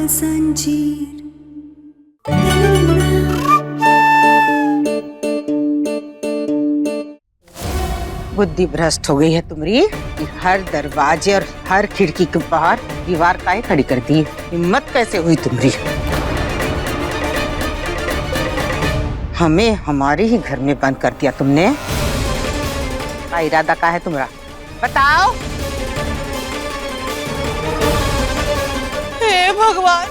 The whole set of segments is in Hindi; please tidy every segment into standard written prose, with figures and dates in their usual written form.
जंजीर। बुद्धि भ्रष्ट हो गई है तुम्हारी कि हर दरवाजे और हर खिड़की के बाहर दीवार काहे खड़ी करती है? हिम्मत कैसे हुई तुम्हारी? हमें हमारे ही घर में बंद कर दिया तुमने। क्या इरादा का है तुम्हारा? बताओ। हे भगवान,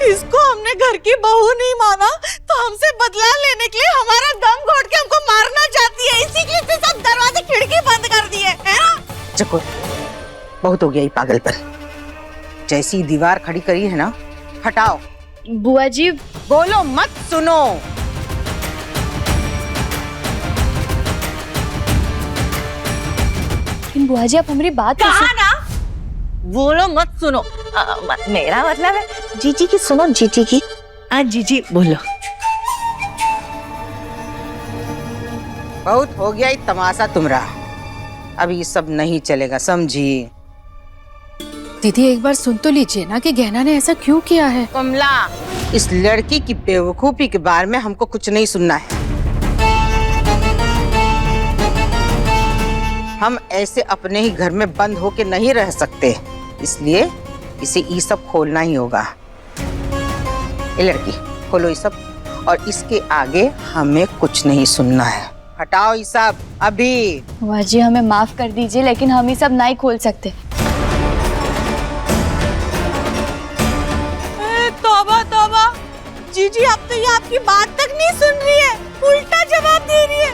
इसको हमने घर की बहू नहीं माना तो हमसे बदला लेने के लिए हमारा दम घोट के हमको मारना चाहती है। इसी के लिए सब दरवाजे खिड़की बंद कर दिए है ना? चको, बहुत हो गया ये पागलपन। जैसी दीवार खड़ी करी है ना, हटाओ। बुआ जी बोलो मत, सुनो। लेकिन बुआ जी आप हमारी बात कहा ना, बोलो मत सुनो। मेरा मतलब है जीजी की सुनो, जीजी की। जीजी बोलो। बहुत हो गया ये तमाशा तुम्हारा। अब ये सब नहीं चलेगा, समझी? दीदी एक बार सुन तो लीजिए ना कि गहना ने ऐसा क्यों किया है। कमला, इस लड़की की बेवकूफी के बारे में हमको कुछ नहीं सुनना है। हम ऐसे अपने ही घर में बंद होके नहीं रह सकते, इसलिए इसे ये सब खोलना ही होगा। ये लड़की खोलो ये सब, और इसके आगे हमें कुछ नहीं सुनना है। हटाओ ये सब अभी। बुआ जी हमें माफ कर दीजिए, लेकिन हम ये सब नहीं खोल सकते। तौबा तौबा, जीजी अब तो ये आपकी बात तक नहीं सुन रही है, उल्टा जवाब दे रही है।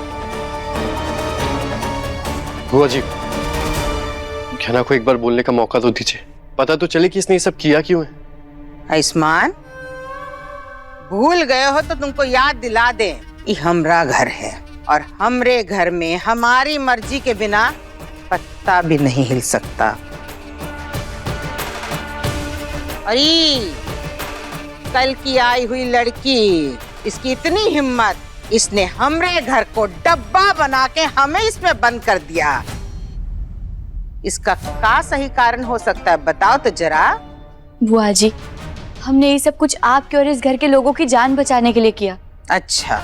बुआ जी, गहना को एक बार बोलने का मौका तो दीजिए, पता तो चले कि इसने ये सब किया क्यों है। आयुष्मान, भूल गए हो तो तुमको याद दिला दे, ये हमारा घर है और हमरे घर में हमारी मर्जी के बिना पत्ता भी नहीं हिल सकता। अरे कल की आई हुई लड़की, इसकी इतनी हिम्मत, इसने हमरे घर को डब्बा बना के हमें इसमें बंद कर दिया। इसका क्या सही कारण हो सकता है, बताओ तो जरा। बुआ जी, हमने ये सब कुछ आपके और इस घर के लोगों की जान बचाने के लिए किया। अच्छा,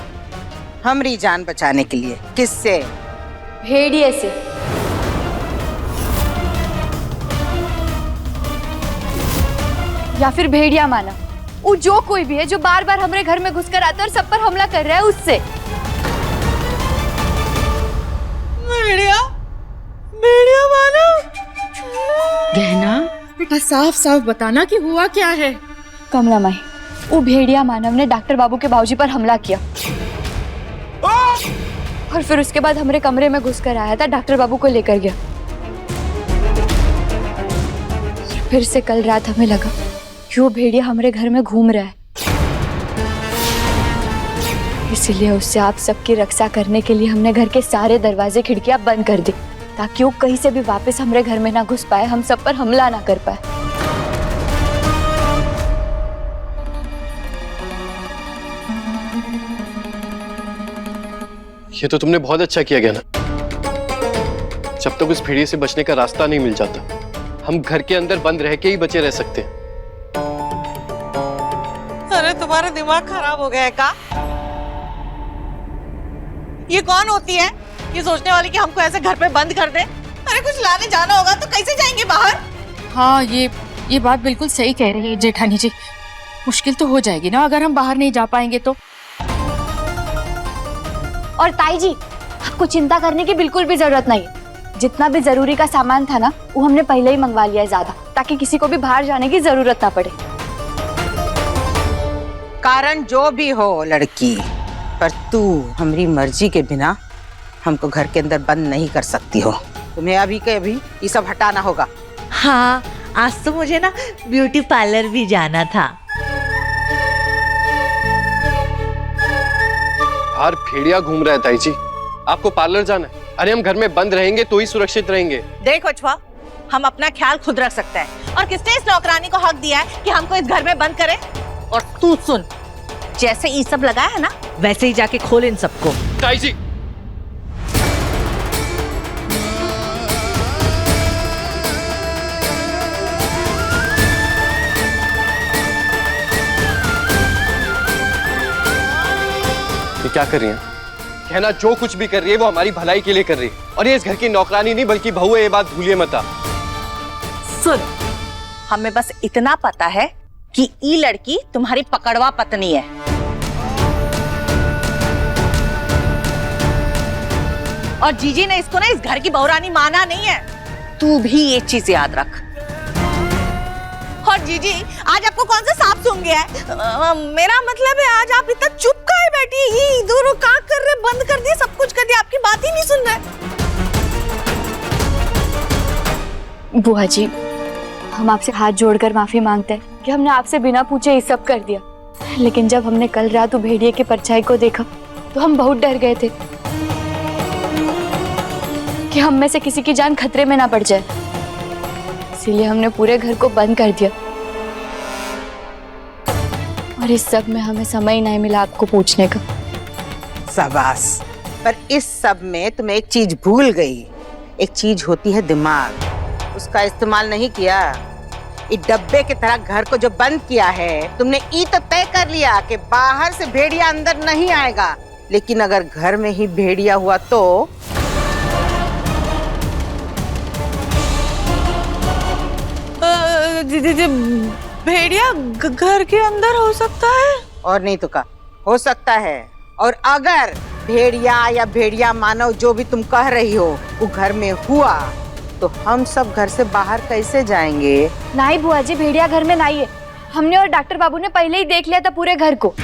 हमारी जान बचाने के लिए? किससे? भेड़िए से। या फिर भेड़िया माना, वो जो कोई भी है जो बार बार हमारे घर में घुसकर आता है और सब पर हमला कर रहा है, उससे। भेड़िया, भेड़िया माना। गहना बेटा साफ साफ बताना कि हुआ क्या है। कमला माई, वो भेड़िया मानव ने डॉक्टर बाबू के बाबूजी पर हमला किया और फिर उसके बाद हमारे कमरे में घुसकर आया था, डॉक्टर बाबू को लेकर गया। फिर से कल रात हमें लगा कि वो भेड़िया हमारे घर में घूम रहा है, इसीलिए उससे आप सबकी रक्षा करने के लिए हमने घर के सारे दरवाजे खिड़कियां बंद कर दी, ताकि वो कहीं से भी वापस हमारे घर में ना घुस पाए, हम सब पर हमला ना कर पाए। ये तो तुमने बहुत अच्छा किया गहना। जब तक उस भेड़िए से बचने का रास्ता नहीं मिल जाता, हम घर के अंदर बंद रह के ही बचे रह सकते हैं। अरे तुम्हारा दिमाग खराब हो गया है का? ये कौन होती है ये सोचने वाली कि हमको ऐसे घर पे बंद कर दे? अरे कुछ लाने जाना होगा तो कैसे जाएंगे बाहर? हाँ, ये बात बिल्कुल सही कह रही है जेठानी जी। मुश्किल तो हो जाएगी ना अगर हम बाहर नहीं जा पाएंगे तो। और ताई जी, आपको चिंता करने की बिल्कुल भी जरूरत नहीं है। जितना भी जरूरी का सामान था ना, वो हमने पहले ही मंगवा लिया है ज्यादा, ताकि किसी को भी बाहर जाने की जरूरत ना पड़े। कारण जो भी हो लड़की, पर तू हमारी मर्जी के बिना हमको घर के अंदर बंद नहीं कर सकती हो। तुम्हें अभी के अभी ये सब हटाना होगा। हाँ, आज तो मुझे ना ब्यूटी पार्लर भी जाना था। बाहर भेड़िया घूम रहा है ताई जी, आपको पार्लर जाना है? अरे हम घर में बंद रहेंगे तो ही सुरक्षित रहेंगे। देखो छुआ, हम अपना ख्याल खुद रख सकते हैं, और किसने इस नौकरानी को हक दिया है कि हमको इस घर में बंद करे? और तू सुन, जैसे ये सब लगाया है ना, वैसे ही जाके खोल इन सबको। ताई जी, ये क्या कर रही है? कहना जो कुछ भी कर रही है वो हमारी भलाई के लिए कर रही है, और ये इस घर की नौकरानी नहीं बल्कि बहू है, ये बात भूलिए मत आप। सुन, हमें बस इतना पता है कि ये लड़की तुम्हारी पकड़वा पत्नी है। और जीजी ने इसको ना इस घर की बहुरानी माना नहीं है। तू भी ये चीज याद रख। और जीजी, आज आपको कौन सा सांप सूंघ गया है? मेरा मतलब है आज आप इतना चुप काहे बैठी? ये दोनों क्या कर रहे? बंद कर दिए, सब कुछ कर दिया, आपकी बात ही नहीं सुन रहे। बुआ जी, हम आपसे हाथ जोड़कर माफी मांगते हैं कि हमने आपसे बिना पूछे ये सब कर दिया। लेकिन जब हमने कल रात वो भेड़िए के परछाई को देखा तो हम बहुत डर गए थे कि हम में से किसी की जान खतरे में ना पड़ जाए, इसीलिए हमने पूरे घर को बंद कर दिया। और इस सब में हमें समय ही नहीं मिला आपको पूछने का। शाबाश, पर इस सब में तुम एक चीज भूल गई। एक चीज होती है दिमाग, उसका इस्तेमाल नहीं किया। इस डब्बे की तरह घर को जो बंद किया है, तुमने ये तो तय कर लिया कि बाहर से भेड़िया अंदर नहीं आएगा, लेकिन अगर घर में ही भेड़िया हुआ तो भेड़िया घर के अंदर हो सकता है? और नहीं तो का हो सकता है। और अगर भेड़िया या भेड़िया मानव जो भी तुम कह रही हो वो घर में हुआ तो हम सब घर से बाहर कैसे जाएंगे? नहीं बुआ जी, भेड़िया घर में नहीं है। हमने और डॉक्टर बाबू ने पहले ही देख लिया था पूरे घर को।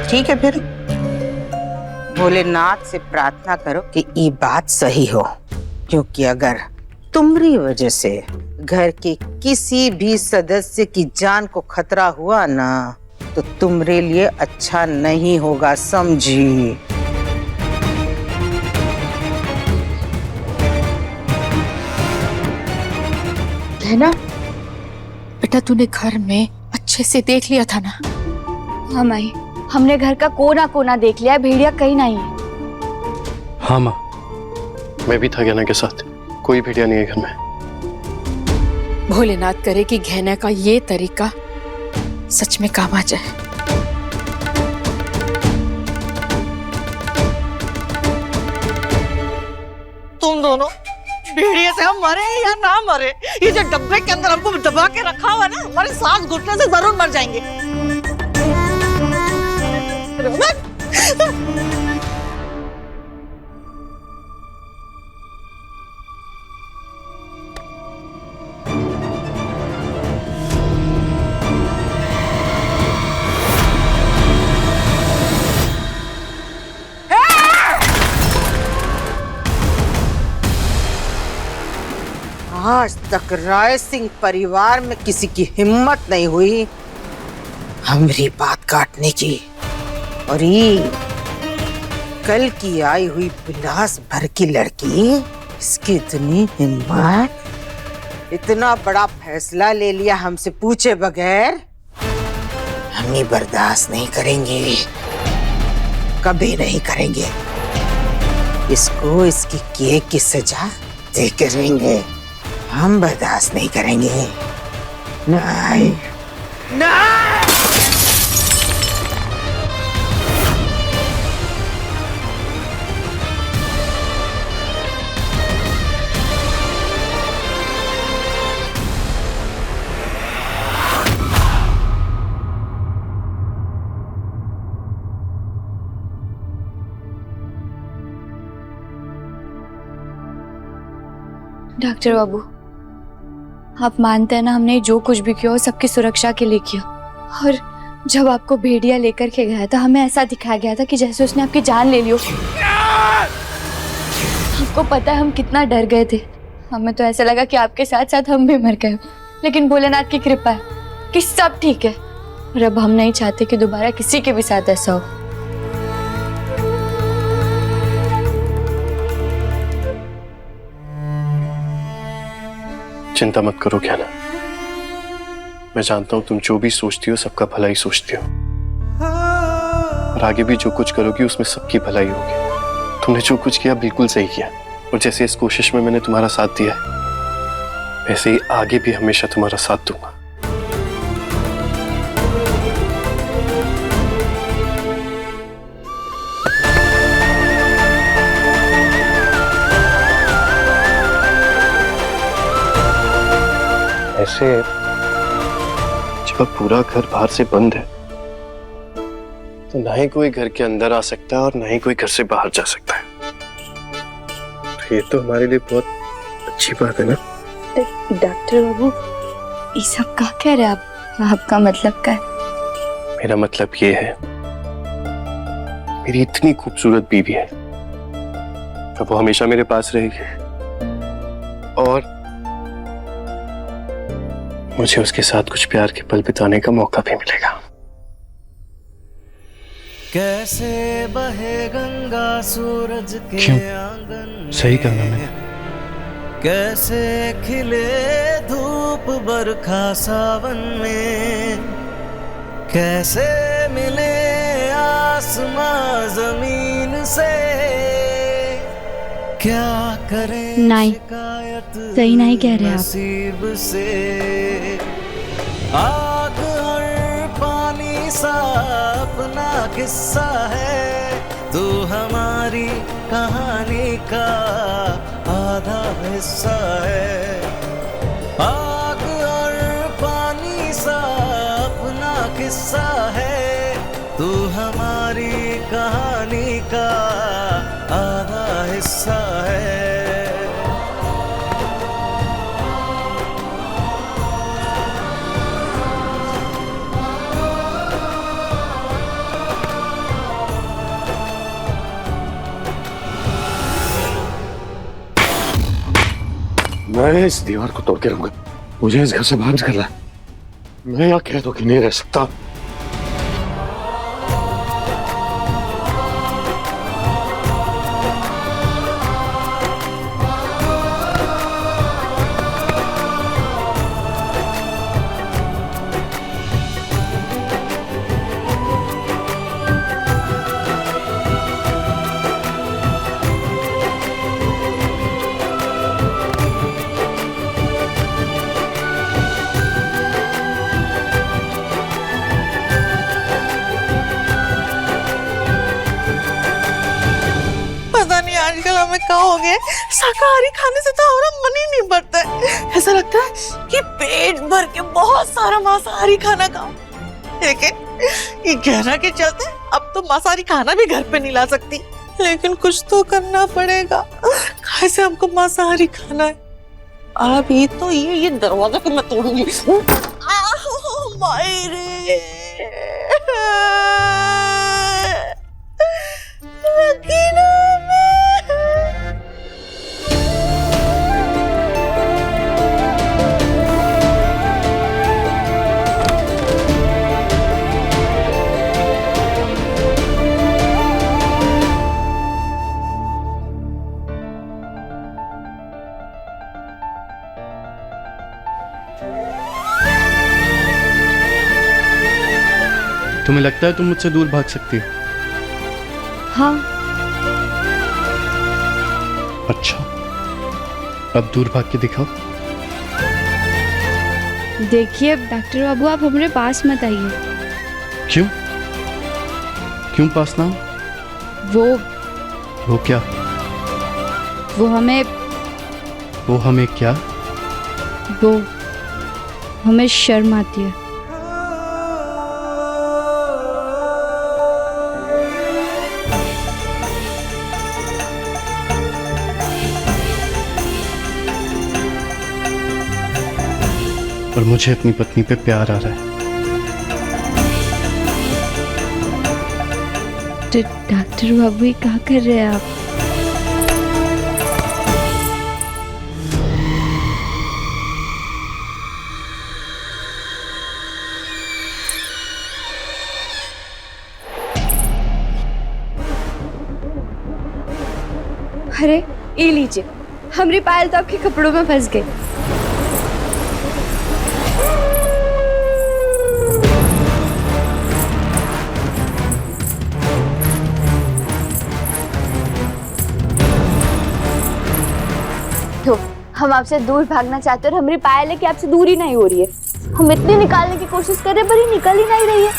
ठीक है, फिर भोलेनाथ से प्रार्थना करो कि ये बात सही हो, क्योंकि अगर तुम्हारी वजह से घर के किसी भी सदस्य की जान को खतरा हुआ ना तो तुम्हारे लिए अच्छा नहीं होगा, समझी? है ना बेटा, तूने घर में अच्छे से देख लिया था ना? हाँ माई, हमने घर का कोना कोना देख लिया, भेड़िया कहीं नहीं है। हाँ माँ, मैं भी था गहना के साथ, कोई भेड़िया नहीं है घर में। भोलेनाथ करे कि गहना का ये तरीका सच में काम आ जाए। तुम दोनों भेड़िए से हम मरे या ना मरे, ये जो डब्बे के अंदर हमको दबा के रखा हुआ ना, हमारे सांस घुटने से जरूर मर जाएंगे। आज तक राय सिंह परिवार में किसी की हिम्मत नहीं हुई हमारी बात काटने की, और ये कल की आई हुई बिलास भर की लड़की, इसकी इतनी हिम्मत, इतना बड़ा फैसला ले लिया हमसे पूछे बगैर। हम ये बर्दाश्त नहीं करेंगे, कभी नहीं करेंगे। इसको इसकी किए की सजा दे के रहेंगे, हम बर्दाश्त नहीं करेंगे। नहीं, नहीं। डॉक्टर बाबू, आप मानते हैं ना, हमने जो कुछ भी किया वो सबकी सुरक्षा के लिए किया। और जब आपको भेड़िया लेकर के गया था, हमें ऐसा दिखाया गया था कि जैसे उसने आपकी जान ले ली हो। आपको पता है हम कितना डर गए थे। हमें तो ऐसा लगा कि आपके साथ साथ हम भी मर गए, लेकिन भोलेनाथ की कृपा है कि सब ठीक है। और अब हम नहीं चाहते कि दोबारा किसी के भी साथ ऐसा हो। चिंता मत करो गहना, मैं जानता हूं तुम जो भी सोचती हो सबका भला ही सोचती हो, और आगे भी जो कुछ करोगी उसमें सबकी भलाई होगी। तुमने जो कुछ किया बिल्कुल सही किया, और जैसे इस कोशिश में मैंने तुम्हारा साथ दिया है वैसे ही आगे भी हमेशा तुम्हारा साथ दूंगा। कैसे? जब अब पूरा घर बाहर से बंद है तो ना ही कोई घर के अंदर आ सकता है और ना ही कोई घर से बाहर जा सकता है। तो ये तो हमारे लिए बहुत अच्छी बात है ना। डॉक्टर बाबू, ये सब क्या कह रहे हैं आप? आपका मतलब क्या है? मेरा मतलब ये है, मेरी इतनी खूबसूरत बीवी है, अब वो हमेशा मेरे पास रहेगी और मुझे उसके साथ कुछ प्यार के पल बिताने का मौका भी मिलेगा। कैसे बहे गंगा सूरज के आंगन, सही कहा मैंने। कैसे खिले धूप बरखा सावन में, कैसे मिले आसमां जमीन से, क्या करें नहीं, सही नहीं कह रहे आप। नसीब से आग और पानी सा अपना किस्सा है, तू हमारी कहानी का आधा हिस्सा है। आग और पानी सा अपना किस्सा है, तू हमारी कहानी का आधा हिस्सा है। मैं इस दीवार को तोड़ के रहूंगा। मुझे इस घर से बाहर निकलना है। मैं यहाँ कह दो कि नहीं रह सकता। आजकल हमें क्या हो गया, शाकाहारी खाने से तो हमारा मन ही नहीं भरता है। ऐसा लगता है कि पेट भर के बहुत सारा मांसाहारी खाना खाओ, लेकिन ये गहरा के चलते अब तो मांसाहारी खाना भी घर पे नहीं ला सकती। लेकिन कुछ तो करना पड़ेगा, कैसे हमको मांसाहारी खाना है। अभी तो ये दरवाजा को मैं तोड़ूंगी। मायरे तुम्हें लगता है तुम मुझसे दूर भाग सकती हो? हाँ। अच्छा, अब दूर भाग के दिखाओ। देखिए डॉक्टर बाबू, आप हमारे पास मत आइए। क्यों? क्यों पास ना? वो क्या? वो हमें क्या? वो हमें शर्म आती है। और मुझे अपनी पत्नी पे प्यार आ रहा है। डॉक्टर बाबू, ये क्या कर रहे हैं आप? अरे ये लीजिए, हमारी पायल तो आपके कपड़ों में फंस गई। तो हम आपसे दूर भागना चाहते हैं और हमारी पायल है कि आपसे दूर ही नहीं हो रही है। हम इतनी निकालने की कोशिश कर रहे हैं पर ये निकल ही नहीं रही है।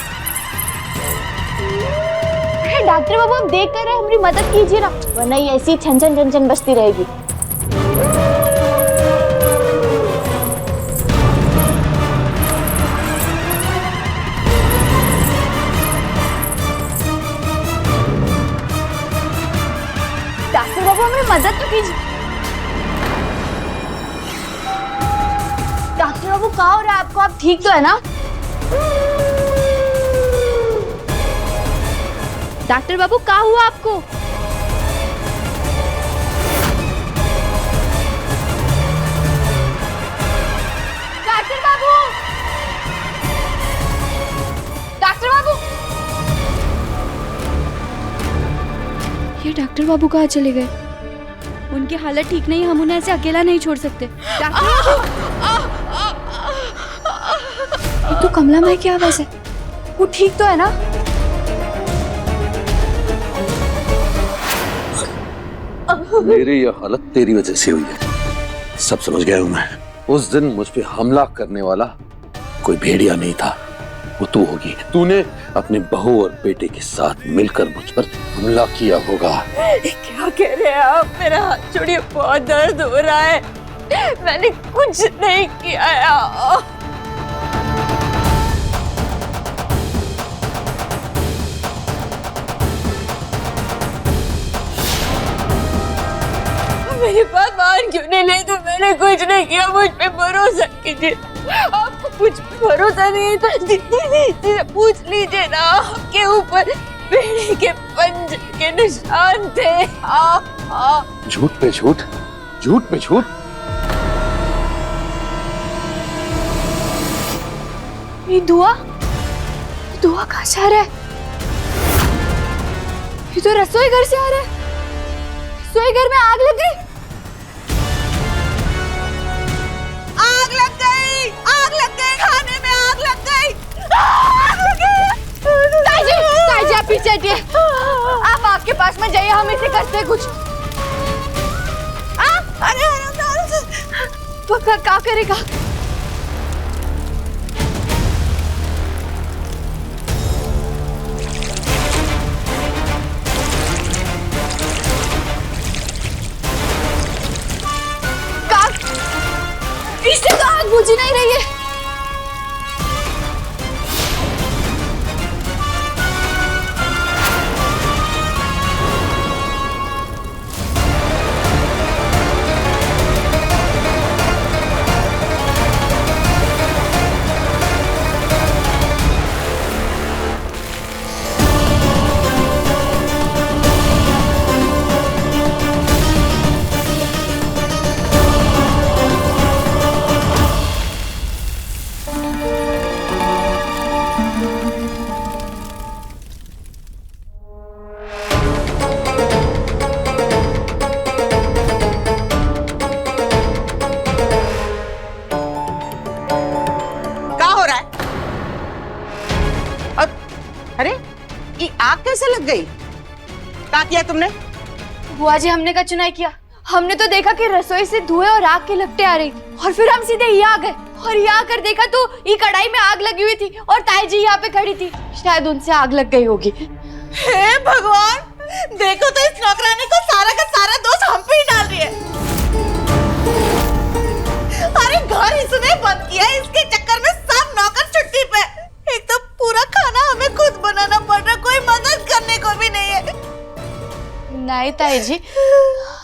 डॉक्टर बाबू, आप देख कर रहे हैं, हमारी मदद कीजिए ना, वरना ये ऐसी छन छन छन छन बजती रहेगी। कहाँ हो रहा है आपको? आप ठीक तो है ना? डॉक्टर बाबू क्या हुआ आपको? डॉक्टर बाबू! डॉक्टर बाबू! ये डॉक्टर बाबू कहाँ चले गए? उनकी हालत ठीक नहीं, हम उन्हें ऐसे अकेला नहीं छोड़ सकते। डॉक्टर बाबू! ये तो कमला माई की आवाज है। वो ठीक तो है ना? मेरी ये हालत तेरी वजह से हुई है, सब समझ गया हूं मैं। उस दिन मुझ पे हमला करने वाला कोई भेड़िया नहीं था, वो तू होगी। तूने अपने बहू और बेटे के साथ मिलकर मुझ पर हमला किया होगा। क्या कह रहे हैं आप? मेरा हाथ छोड़िए, बहुत दर्द हो रहा है। मैंने कुछ नहीं किया है। मेरी बात मान क्यों नहीं ले? तो मैंने कुछ नहीं किया, मुझ पे भरोसा कीजिए। आपको मुझ पे भरोसा नहीं तो दीदी से पूछ लीजिए ना, आपके ऊपर भेड़े के पंजे के निशान थे। झूठ पे झूठ, झूठ पे झूठ। ये धुआं कहाँ से आ रहा है? ये तो रसोई घर से आ रहा है। रसोई घर में आग लग गई। आग लग गई, आग लग गई, खाने में आग लग गई, आग लग गई। ताई जी आप पीछे हटिए। आप आग के पास में जाइए, हम इसे करते हैं कुछ। अरे वो क्या करेगा? इससे तो आग बुझ नहीं रही है। अरे ये आग कैसे लग गई? क्या किया तुमने? बुआ जी हमने का चुनाव किया। हमने तो देखा कि रसोई से धुएं और आग की लपटें आ रही और फिर हम सीधे यहाँ आ गए और यहाँ आकर देखा तो ये कढ़ाई में आग लगी हुई थी और ताई जी यहाँ पे खड़ी थी। शायद उनसे आग लग गई होगी। हे भगवान, देखो तो इस नौकरानी को सारा का सारा दोष हम पे ही डाल रही है। अरे घर इसने बंद किया, इसके चक्कर में सब नौकर छुट्टी पे। एक तो पूरा खाना हमें खुद बनाना पड़ रहा, कोई मदद करने को भी नहीं है। नहीं ताई जी,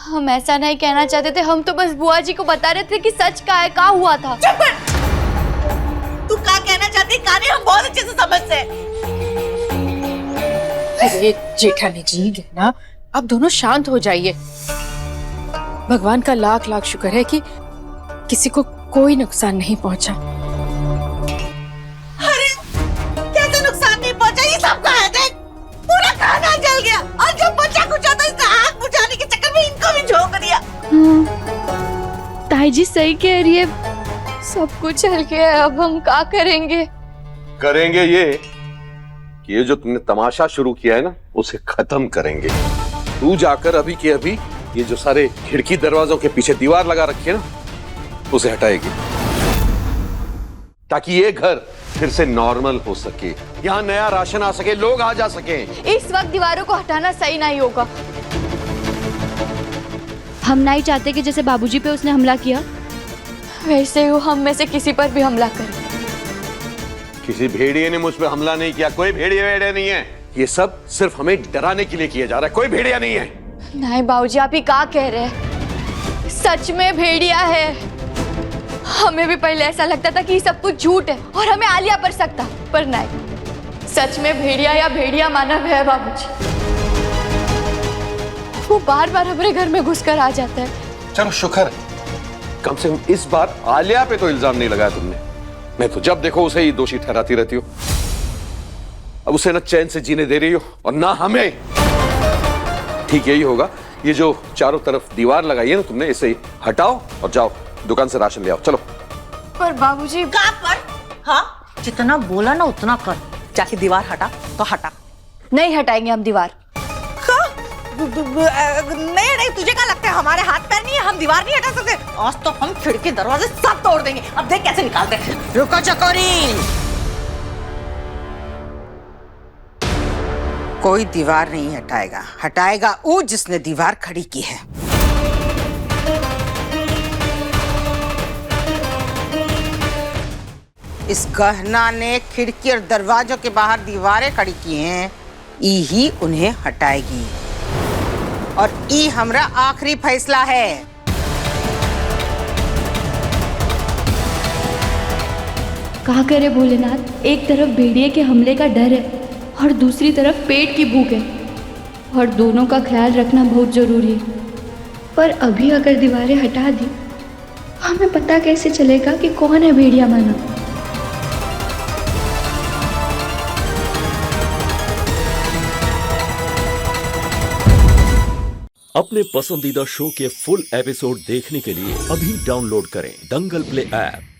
हम ऐसा नहीं कहना चाहते थे। हम तो बस बुआ जी को बता रहे थे कि सच क्या हुआ था। चुप कर। तू क्या कहना चाहती कहानी हम बहुत अच्छे से समझते हैं। अरे जेठानी जी ना, आप दोनों शांत हो जाइए। भगवान का लाख लाख शुक्र है कि किसी को कोई नुकसान नहीं पहुंचा। अरे कैसे नुकसान नहीं पहुंचा? ये सब कहा है, देख पूरा खाना जल गया और जो बचा कुछ था इसका आग बुझाने के चक्कर में इनको भी झोंक दिया। ताई जी सही कह रही है, सब कुछ जल गया। अब हम क्या करेंगे? करेंगे कि ये जो तुमने तमाशा शुरू किया है ना, उसे खत्म करेंगे। तू जाकर अभी के अभी ये जो सारे खिड़की दरवाजों के पीछे दीवार लगा रखी है ना, उसे हटाएगी ताकि ये घर फिर से नॉर्मल हो सके, यहाँ नया राशन आ सके, लोग आ जा सके। इस वक्त दीवारों को हटाना सही नहीं होगा। हम नहीं चाहते कि जैसे बाबूजी पे उसने हमला किया वैसे वो हम में से किसी पर भी हमला करे। किसी भेड़िए ने मुझ पर हमला नहीं किया, कोई भेड़िया नहीं है। ये सब सिर्फ हमें डराने के लिए किया जा रहा है, कोई भेड़िया नहीं है। नहीं बाबूजी, आप ही क्या कह रहे हैं? सच में भेड़िया है। हमें भी पहले ऐसा लगता था कि ये सब कुछ झूठ है और हमें आलिया पर शक था, पर नहीं, सच में भेड़िया या भेड़िया मानव है बाबूजी। वो बार बार हमारे घर में घुसकर आ जाता है। चलो शुक्र, कम से कम इस बार आलिया पे तो इल्जाम नहीं लगाया तुमने। मैं तो जब देखो उसे ही दोषी ठहराती रहती हो। अब उसे ना चैन से जीने दे रही हो और ना हमें। ठीक यही होगा, ये जो चारों तरफ दीवार लगाई है ना तुमने, इसे ही हटाओ और जाओ दुकान से राशन ले आओ। चलो। पर बाबूजी। कहाँ पर? हाँ, जितना बोला ना उतना कर। जाके दीवार हटा तो हटा। नहीं हटाएंगे हम दीवार। नहीं, तुझे क्या लगता है हमारे हाथ पैर नहीं है, हम दीवार नहीं हटा सकते? आज तो हम खिड़की दरवाजे सब तोड़ देंगे। अब देख कैसे निकालते हैं। रुको चकोरी, कोई दीवार नहीं हटाएगा। हटाएगा वो जिसने दीवार खड़ी की है। इस गहना ने खिड़की और दरवाजों के बाहर दीवारें खड़ी की हैं, ही उन्हें हटाएगी। और ई हमरा आखिरी फैसला है। कहा करे भोलेनाथ, एक तरफ भेड़िए के हमले का डर है और दूसरी तरफ पेट की भूख है, और दोनों का ख्याल रखना बहुत जरूरी है। पर अभी अगर दीवारें हटा दी, हमें पता कैसे चलेगा कि कौन है भेड़िया मानव? अपने पसंदीदा शो के फुल एपिसोड देखने के लिए अभी डाउनलोड करें दंगल प्ले ऐप।